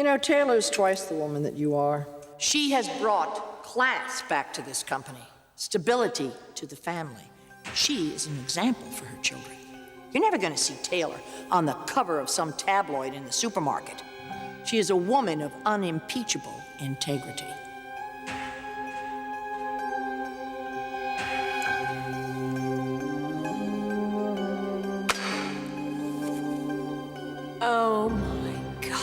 know, Taylor's twice the woman that you are. She has brought class back to this company, stability to the family. She is an example for her children. You're never going to see Taylor on the cover of some tabloid in the supermarket. She is a woman of unimpeachable integrity. Oh my God.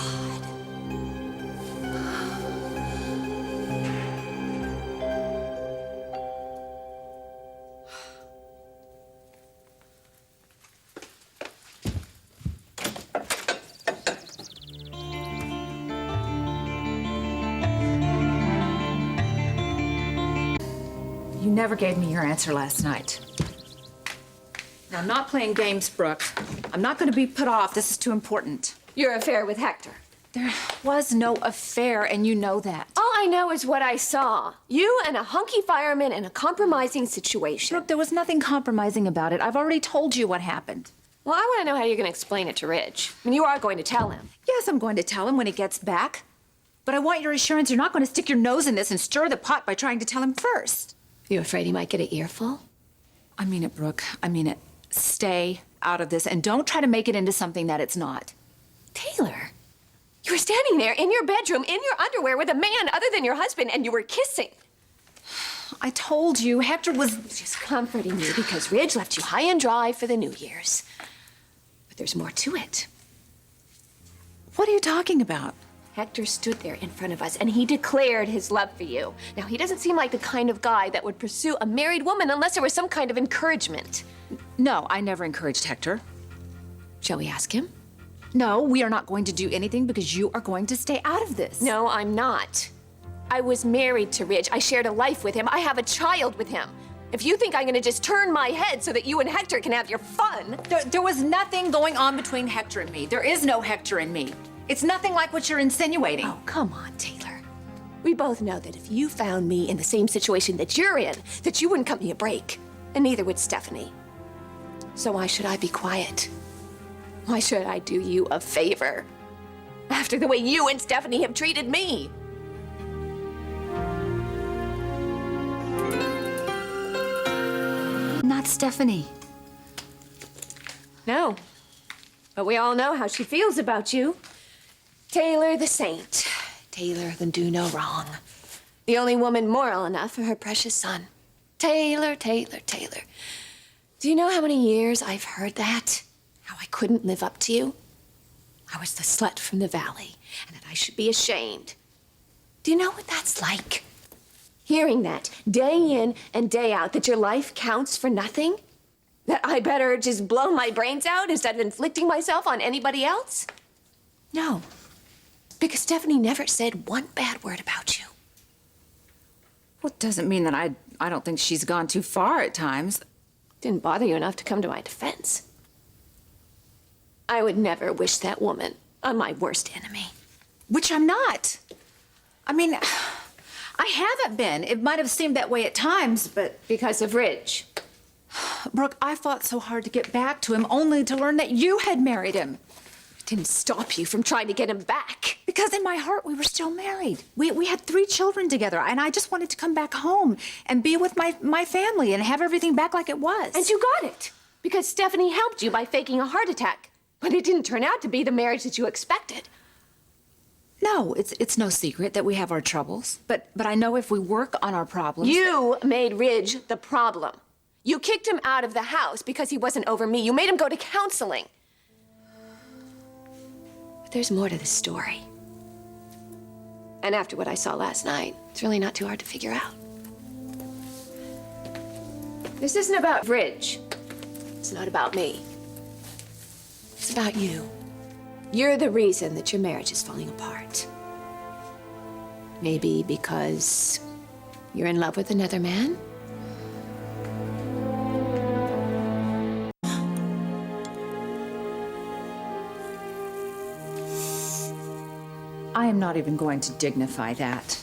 You never gave me your answer last night. Now, I'm not playing games, Brooke. I'm not going to be put off. This is too important. Your affair with Hector. There was no affair, and you know that. All I know is what I saw. You and a hunky fireman in a compromising situation. Brooke, there was nothing compromising about it. I've already told you what happened. Well, I want to know how you're going to explain it to Ridge. I mean, you are going to tell him. Yes, I'm going to tell him when he gets back. But I want your assurance you're not going to stick your nose in this and stir the pot by trying to tell him first. You afraid he might get an earful? I mean it, Brooke. I mean it. Stay out of this, and don't try to make it into something that it's not. Taylor, you were standing there in your bedroom, in your underwear, with a man other than your husband, and you were kissing. I told you, Hector was Just comforting you because Ridge left you high and dry for the New Year's. But there's more to it. What are you talking about? Hector stood there in front of us, and he declared his love for you. Now, he doesn't seem like the kind of guy that would pursue a married woman unless there was some kind of encouragement. No, I never encouraged Hector. Shall we ask him? No, we are not going to do anything because you are going to stay out of this. No, I'm not. I was married to Ridge. I shared a life with him. I have a child with him. If you think I'm gonna just turn my head so that you and Hector can have your fun... There was nothing going on between Hector and me. There is no Hector and me. It's nothing like what you're insinuating. Oh, come on, Taylor. We both know that if you found me in the same situation that you're in, that you wouldn't cut me a break. And neither would Stephanie. So why should I be quiet? Why should I do you a favor? After the way you and Stephanie have treated me. Not Stephanie. No. But we all know how she feels about you. Taylor the saint. Taylor the do no wrong. The only woman moral enough for her precious son. Taylor, Taylor, Taylor. Do you know how many years I've heard that? How I couldn't live up to you? I was the slut from the valley, and that I should be ashamed. Do you know what that's like? Hearing that day in and day out, that your life counts for nothing? That I better just blow my brains out instead of inflicting myself on anybody else? No, because Stephanie never said one bad word about you. Well, it doesn't mean that I don't think she's gone too far at times. Didn't bother you enough to come to my defense. I would never wish that woman on my worst enemy. Which I'm not. I mean, I haven't been. It might have seemed that way at times, but... Because of Ridge. Brooke, I fought so hard to get back to him, only to learn that you had married him. It didn't stop you from trying to get him back. Because in my heart, we were still married. We had 3 children together, and I just wanted to come back home and be with my family and have everything back like it was. And you got it. Because Stephanie helped you by faking a heart attack. But it didn't turn out to be the marriage that you expected. No, it's no secret that we have our troubles. But I know if we work on our problems... You made Ridge the problem. You kicked him out of the house because he wasn't over me. You made him go to counseling. But there's more to the story. And after what I saw last night, it's really not too hard to figure out. This isn't about Ridge. It's not about me. It's about you. You're the reason that your marriage is falling apart. Maybe because you're in love with another man? I am not even going to dignify that.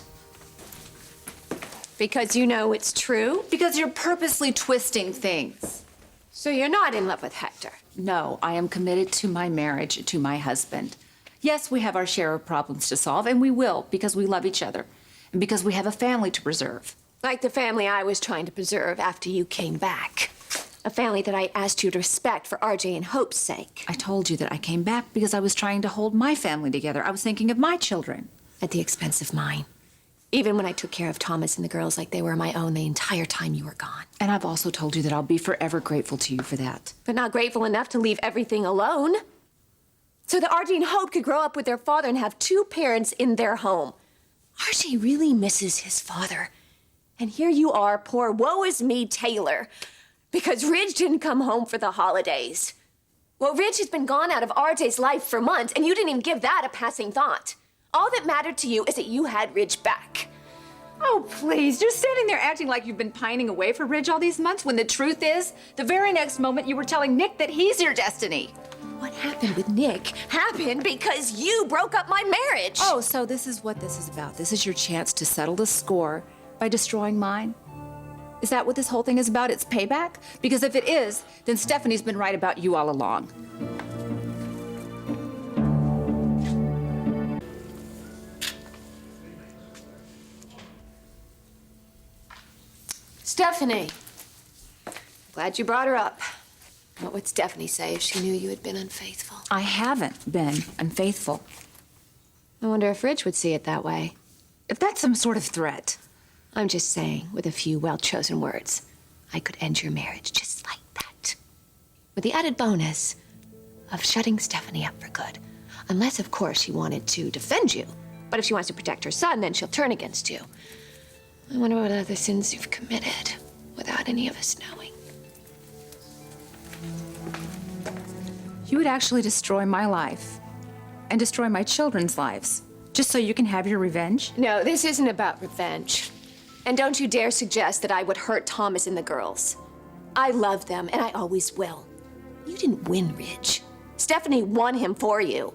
Because you know it's true? Because you're purposely twisting things. So you're not in love with Hector? No, I am committed to my marriage, to my husband. Yes, we have our share of problems to solve, and we will, because we love each other, and because we have a family to preserve. Like the family I was trying to preserve after you came back. A family that I asked you to respect for RJ and Hope's sake. I told you that I came back because I was trying to hold my family together. I was thinking of my children. At the expense of mine. Even when I took care of Thomas and the girls like they were my own the entire time you were gone. And I've also told you that I'll be forever grateful to you for that. But not grateful enough to leave everything alone. So that RJ and Hope could grow up with their father and have two parents in their home. RJ really misses his father. And here you are, poor woe is me Taylor, because Ridge didn't come home for the holidays. Well, Ridge has been gone out of RJ's life for months, and you didn't even give that a passing thought. All that mattered to you is that you had Ridge back. Oh, please, you're sitting there acting like you've been pining away for Ridge all these months, when the truth is, the very next moment you were telling Nick that he's your destiny. What happened with Nick happened because you broke up my marriage. Oh, so this is what this is about. This is your chance to settle the score by destroying mine? Is that what this whole thing is about? It's payback? Because if it is, then Stephanie's been right about you all along. Stephanie. Glad you brought her up. What would Stephanie say if she knew you had been unfaithful? I haven't been unfaithful. I wonder if Ridge would see it that way. If that's some sort of threat. I'm just saying, with a few well-chosen words, I could end your marriage just like that. With the added bonus of shutting Stephanie up for good. Unless, of course, she wanted to defend you. But if she wants to protect her son, then she'll turn against you. I wonder what other sins you've committed without any of us knowing. You would actually destroy my life and destroy my children's lives just so you can have your revenge? No, this isn't about revenge. And don't you dare suggest that I would hurt Thomas and the girls. I love them, and I always will. You didn't win Ridge. Stephanie won him for you.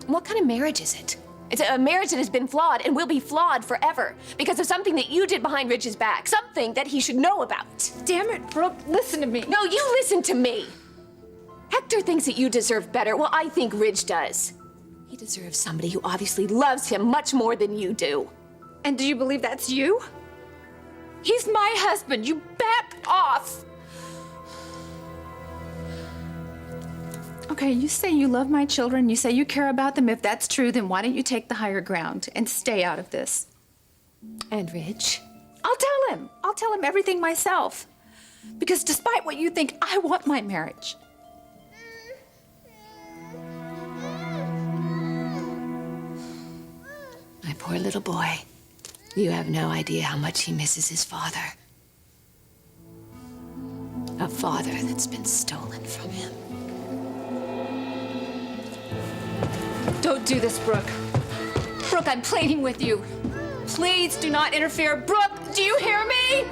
What kind of marriage is it? It's a marriage that has been flawed and will be flawed forever because of something that you did behind Ridge's back, something that he should know about. Damn it, Brooke, listen to me. No, you listen to me. Hector thinks that you deserve better. Well, I think Ridge does. He deserves somebody who obviously loves him much more than you do. And do you believe that's you? He's my husband. You back off. Okay, you say you love my children. You say you care about them. If that's true, then why don't you take the higher ground and stay out of this? And Ridge? I'll tell him. I'll tell him everything myself. Because despite what you think, I want my marriage. My poor little boy. You have no idea how much he misses his father. A father that's been stolen from him. Don't do this, Brooke. Brooke, I'm pleading with you. Please do not interfere. Brooke, do you hear me?